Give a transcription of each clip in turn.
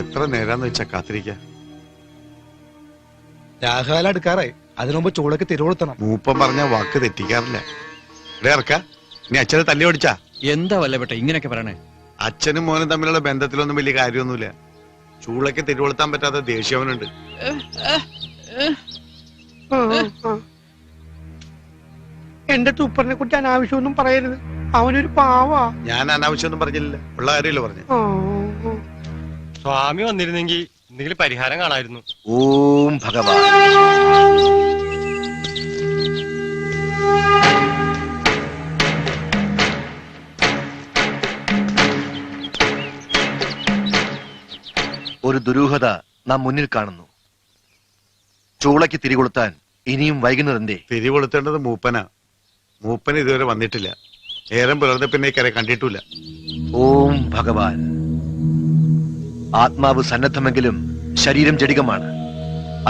എത്ര നേരാന്ന് വെച്ചാ കാത്തിരിക്ക? രാഘകാലം എടുക്കാറായി. അതിനുമുമ്പ് ചൂളക്ക് തിരുവോളുത്തണം. മൂപ്പം പറഞ്ഞ വാക്ക് തെറ്റിക്കാറില്ല. ഇവിടെ ഇറക്ക. നീ അച്ഛനെ തല്ലി ഓടിച്ചാ? എന്താ വല്ലപ്പെട്ട ഇങ്ങനെയൊക്കെ പറയണേ? അച്ഛനും മോനും തമ്മിലുള്ള ബന്ധത്തിലൊന്നും വലിയ കാര്യമൊന്നുമില്ല. ചൂളയ്ക്ക് തിരുവോളുത്താൻ പറ്റാത്ത ദേഷ്യവനുണ്ട്. എന്റെ തുപ്പറിനെ കുറിച്ച് അനാവശ്യമൊന്നും പറയരുത്. അവനൊരു പാവാ. ഞാൻ അനാവശ്യമൊന്നും പറഞ്ഞില്ല, ഉള്ള കാര്യമല്ലോ പറഞ്ഞു. സ്വാമി വന്നിരുന്നെങ്കിൽ എന്തെങ്കിലും പരിഹാരം കാണായിരുന്നു. ഓം ഭഗവാൻ. ഒരു ദുരൂഹത നാം മുന്നിൽ കാണുന്നു. ചൂളയ്ക്ക് തിരികൊളുത്താൻ ഇനിയും വൈകുന്നതെന്തേ? തിരികൊളുത്തേണ്ടത് മൂപ്പനാ. മൂപ്പൻ ഇതുവരെ വന്നിട്ടില്ല. നേരം പുലർന്ന പിന്നെ കരെ കണ്ടിട്ടില്ല. ഓം ഭഗവാൻ. ആത്മാവ് സന്നദ്ധമെങ്കിലും ശരീരം ജഡികമാണ്.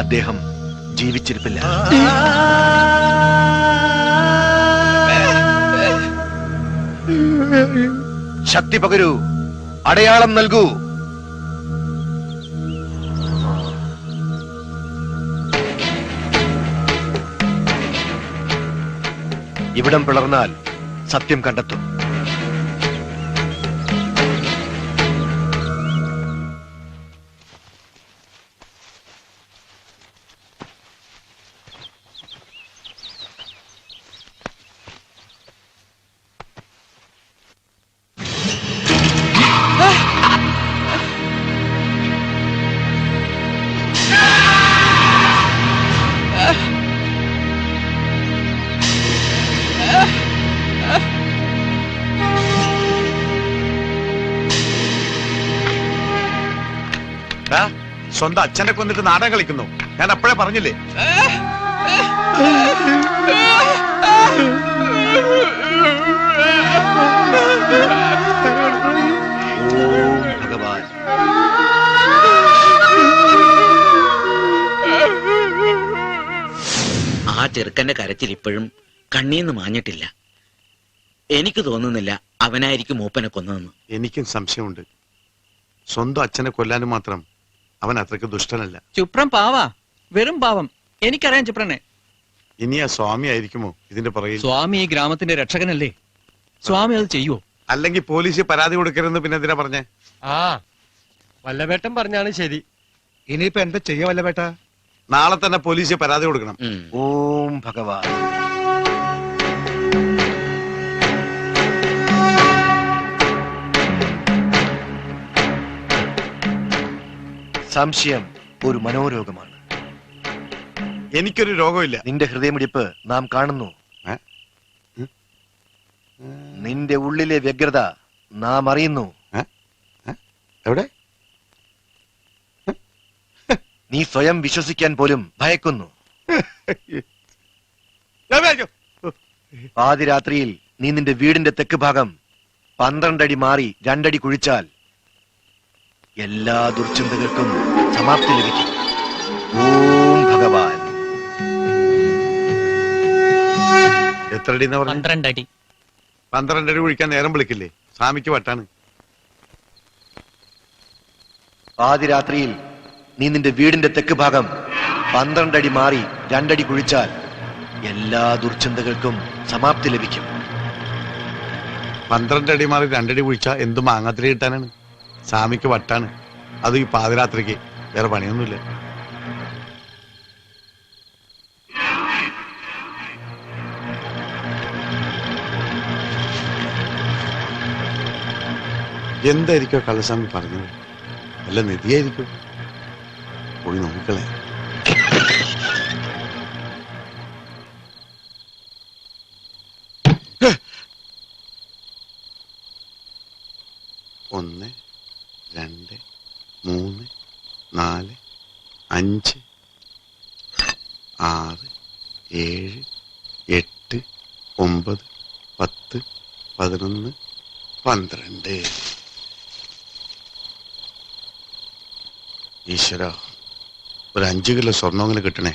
അദ്ദേഹം ജീവിച്ചിരിപ്പില്ല. ശക്തി പകരൂ, അടയാളം നൽകൂ. ഇവിടം പിളർന്നാൽ സത്യം കണ്ടെത്തും. സ്വന്തം അച്ഛനെ കൊന്നിട്ട് നാടകം കളിക്കുന്നു. ഞാൻ അപ്പോഴേ പറഞ്ഞില്ലേ? ഓം ഭഗവാൻ. ആ ചെറുക്കന്റെ കരച്ചിൽ ഇപ്പോഴും കണ്ണീന്ന് മാഞ്ഞിട്ടില്ല. എനിക്ക് തോന്നുന്നില്ല അവനായിരിക്കും മൂപ്പനെ കൊന്നതെന്ന്. എനിക്കും സംശയമുണ്ട്. സ്വന്തം അച്ഛനെ കൊല്ലാനും മാത്രം അവൻ അത്രയ്ക്ക് ദുഷ്ടനല്ല. ചുപ്രം പാവാ, വെറും പാവം. എനിക്കറിയാം ചുപ്രനെ. ഇനി ആ സ്വാമി ആയിരിക്കുമോ ഇതിന്റെ പുറകിൽ? സ്വാമി ഈ ഗ്രാമത്തിന്റെ രക്ഷകനല്ലേ? സ്വാമി അത് ചെയ്യുവോ? അല്ലെങ്കിൽ പോലീസിൽ പരാതി കൊടുക്കരുതെന്ന് പിന്നെ എന്തിനാ പറഞ്ഞേ? ആ വല്ലവേട്ടൻ പറഞ്ഞാണ് ശരി. ഇനിയിപ്പോ എന്താ ചെയ്യാ വല്ലപേട്ട? നാളെ തന്നെ പോലീസിൽ പരാതി കൊടുക്കണം. ഓം ഭഗവാൻ. സംശയം ഒരു മനോരോഗമാണ്. എനിക്കൊരു രോഗമില്ല. നിന്റെ ഹൃദയമിടിപ്പ് നാം കാണുന്നു. നിന്റെ ഉള്ളിലെ വ്യഗ്രത നാം അറിയുന്നു. എവിടെ? നീ സ്വയം വിശ്വസിക്കാൻ പോലും ഭയക്കുന്നു. പാതിരാത്രിയിൽ നീ നിന്റെ വീടിന്റെ തെക്ക് ഭാഗം 12 അടി മാറി 2 അടി കുഴിച്ചാൽ എല്ലാ ദുർചിന്തകൾക്കും സമാപ്തി ലഭിക്കും. ഓം ഭഗവാൻ. എത്ര അടി? 12 അടി. 12 അടി കുഴിക്കാൻ നേരം വിളിക്കില്ലേ? സ്വാമിക്ക് വട്ടാണ്. പാതിരാത്രിയിൽ നീ നിന്റെ വീടിന്റെ തെക്ക് ഭാഗം 12 അടി മാറി 2 അടി കുഴിച്ചാൽ എല്ലാ ദുർചിന്തകൾക്കും സമാപ്തി ലഭിക്കും. 12 അടി മാറി 2 അടി കുഴിച്ചാ എന്ത് മാങ്ങാത്തിരി കിട്ടാനാണ്? സ്വാമിക്ക് വട്ടാണ്. അത് ഈ പാതിരാത്രിക്ക്. വേറെ പണിയൊന്നുമില്ല. എന്തായിരിക്കോ കള്ളസ്വാമി പറഞ്ഞത്? അല്ല നിധിയായിരിക്കും. പോയി നോക്കളെ. ഒന്ന് 2 3 4 5 6 7 8 9 10 11 12. ഈശ്വര, ഒരു 5 കിലോ സ്വർണ്ണമെങ്കിലും കിട്ടണേ.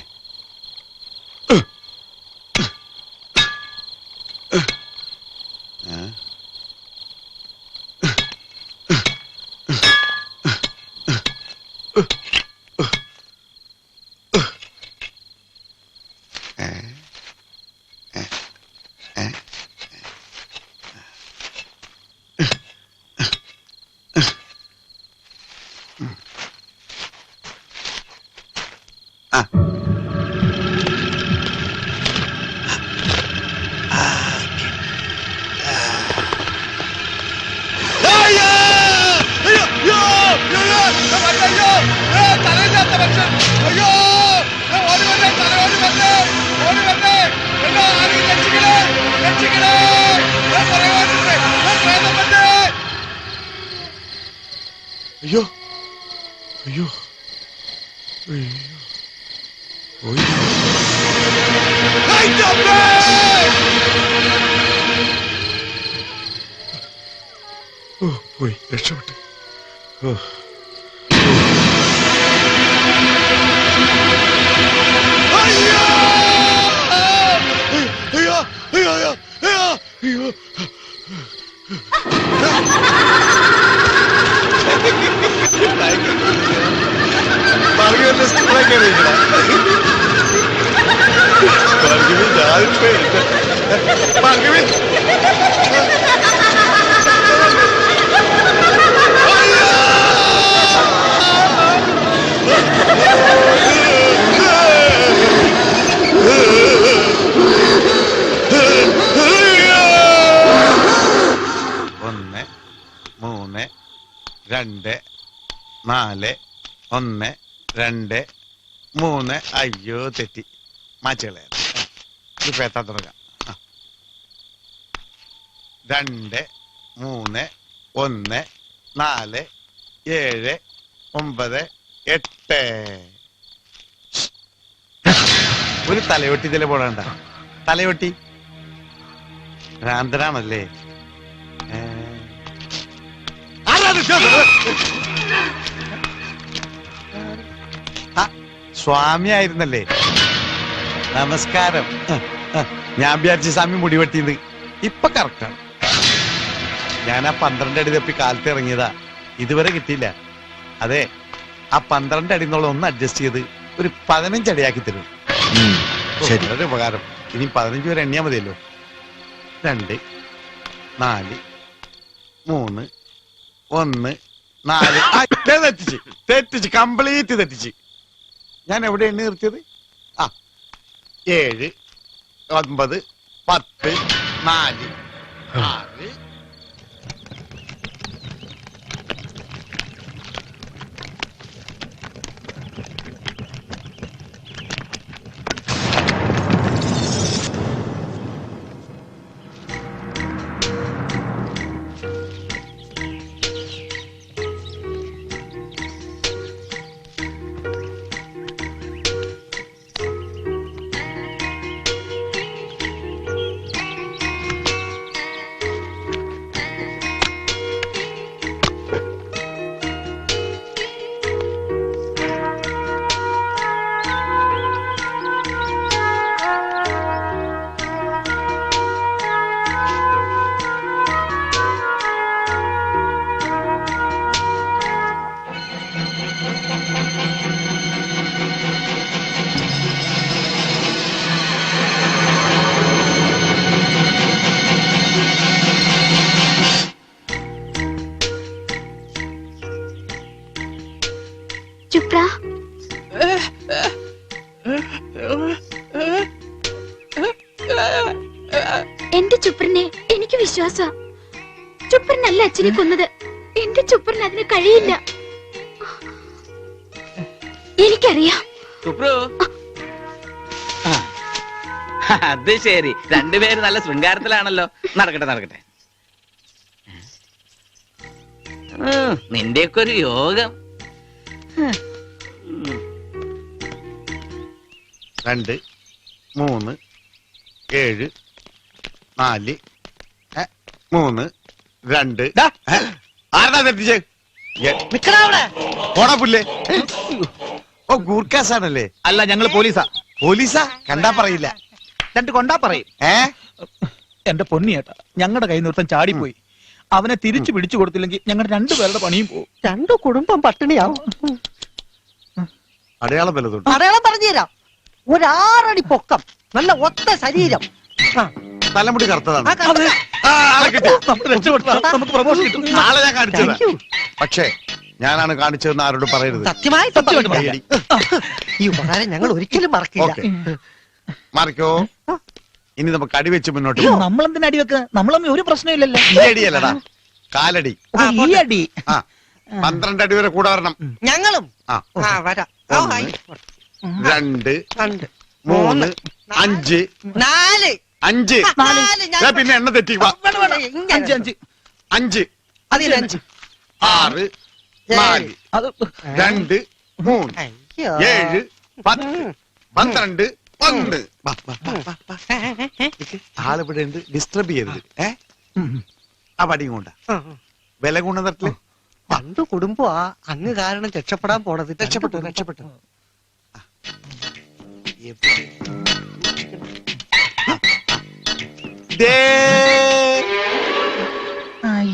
ഏ? ഏ? ഏ? ആ. അയ്യോ അയ്യോ പോയി രക്ഷപ്പെട്ടു. അയ്യോ അയ്യോ അയ്യോ അയ്യോ അയ്യോ ഒന്ന് മൂന്ന് രണ്ട് നാല് ഒന്ന് രണ്ട് മൂന്ന് അയ്യോ തെറ്റി മാച്ചുകളെ ഇപ്പൊ എത്താൻ തുടങ്ങാം. രണ്ട് മൂന്ന് ഒന്ന് നാല് ഏഴ് ഒമ്പത് എട്ട്. ഒരു തലയൊട്ടി ഇതിലെ പോടണ്ട. തലയൊട്ടി ഭ്രാന്തനാണല്ലേ? സ്വാമി ആയിരുന്നല്ലേ? നമസ്കാരം. ഞാൻ വിചാരിച്ച സ്വാമി മുടി വെട്ടിയത് ഇപ്പൊ കറക്റ്റാണ്. ഞാൻ ആ 12 അടി തപ്പി കാലത്ത് ഇറങ്ങിയതാ, ഇതുവരെ കിട്ടിയില്ല. അതെ, ആ 12 അടി എന്നുള്ള ഒന്ന് അഡ്ജസ്റ്റ് ചെയ്ത് ഒരു 15 അടിയാക്കി തരും. വളരെ ഉപകാരം. ഇനി 15 വരെ എണ്ണിയാ മതിയല്ലോ. 2 4 3 1 4 തെറ്റിച്ച് കംപ്ലീറ്റ് തെറ്റിച്ച്. ഞാൻ എവിടെ എണ്ണി നിർത്തിയത്? 7 9 10 4 6. ചുപ്ര, എന്റെ ചുപ്രനെ എനിക്ക് വിശ്വാസ. ചുപ്രനല്ല അച്ഛനെ കൊന്നത്. എന്റെ ചുപ്രന് അതിന് കഴിയില്ല. എനിക്കറിയാം. അത് ശരി, രണ്ടുപേര് നല്ല ശൃംഗാരത്തിലാണല്ലോ. നടക്കട്ടെ നടക്കട്ടെ. നിന്റെയൊക്കെ ഒരു യോഗം. 2 3 7 4 3 2. ആരാ തെറ്റിച്ചേ? ഓടാ പുല്ലേ. ഓ ഗൂർഖാസാണല്ലേ? അല്ല, ഞങ്ങള് പോലീസാ. പോലീസാ? കണ്ടാ പറയില്ല. 2 കൊണ്ടാ പറയും. എന്റെ പൊന്നിയേട്ടാ, ഞങ്ങളുടെ കൈ നിർത്തം ചാടിപ്പോയി. അവനെ തിരിച്ചു പിടിച്ചു കൊടുത്തില്ലെങ്കിൽ ഞങ്ങളുടെ 2 പേരുടെ പണിയും പോകും. 2 കുടുംബം പട്ടിണിയാവും. അടയാളം വല്ലതും അടയാളം പറഞ്ഞു തരാം. 1 6 അടി പൊക്കം, നല്ല ഒത്ത ശരീരം. ആ, തലമുടി കറുത്തതാണ് ആ കറുത്ത. ആ, ആളെ കിട്ടി. നമ്മൾ രക്ഷപ്പെട്ടു, നമുക്ക് പ്രമോഷൻ കിട്ടും. നാളെ ഞാൻ കാണിച്ചത് Thank you. പക്ഷേ ഞാനാണ് കാണിച്ചതെന്ന് ആരോട് പറയരുത്. സത്യമായി സത്യമായിട്ട് പറയാം. കൈയടി. ഈ ഉപകാരം ഞങ്ങൾ ഒരിക്കലും മറക്കില്ല. ഓക്കെ മാറിക്കോ. ഇനി നമുക്ക് അടി വെച്ച് മുന്നോട്ട് അയ്യോ, പോകാം. നമ്മളെന്തിനാ അടി വെക്കുക? നമ്മളൊന്നും ഒരു പ്രശ്നമില്ലല്ലോ. ഈ അടിയല്ലടാ, കാലടി. ഓ, ഈ അടി. ആ 12 അടി വരെ കൂടെ വരണം. ഞങ്ങളും ആ ആ വരാം. ഓ, ഒന്ന്. ആയിക്കോട്ടെ. 2 രണ്ട് 3 5 നാല് 5 നാല് ഞാൻ പിന്നെ എണ്ണ തെറ്റി വാ. വേണ്ട, വേണ്ട, ഇങ്ങനെ. 5 5 5 അതിന് 5. 6 4 അത് 2 3 അയ്യോ. 7 10 12 1. ആളിവിടെ ഉണ്ട്, ഡിസ്റ്റർബ് ചെയ്യരുത്. ആ പടിയും കൊണ്ട വില കൊണ്ടുവന്നിട്ടില്ലേ? പണ്ട് കുടുംബമാ അങ്ങ് കാരണം രക്ഷപ്പെടാൻ പോണത്. രക്ഷപ്പെട്ടു രക്ഷപ്പെട്ടു. ദേ.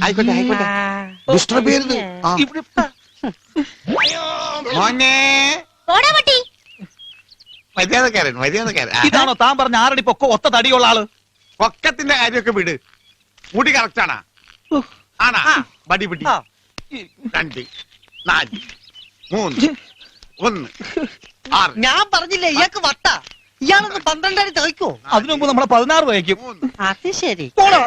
ആയിക്കോട്ടെ ആയിക്കോട്ടെ, ഡിസ്റ്റർബ് ചെയ്യരുത്. ആ. മോനെ മര്യാദക്കാരൻ മര്യാദക്കാരൻ. ഇതാണോ താൻ പറഞ്ഞ 6 അടി പൊക്കം ഒത്ത തടിയുള്ള ആള്? പൊക്കത്തിന്റെ കാര്യമൊക്കെ വിട്. മുടി കറക്റ്റ് ആണാ? ആണാ? ബടി പിടി. ആ. 2 4 3 1 6 ഞാൻ പറഞ്ഞില്ലേ ഇയാൾക്ക് വട്ട. ഇയാളൊന്ന് 12 അടി തയ്ക്കോ? അതിനു മുമ്പ് നമ്മളെ 16 വയ്ക്കും. 3 അത് ശരി. പോടാ.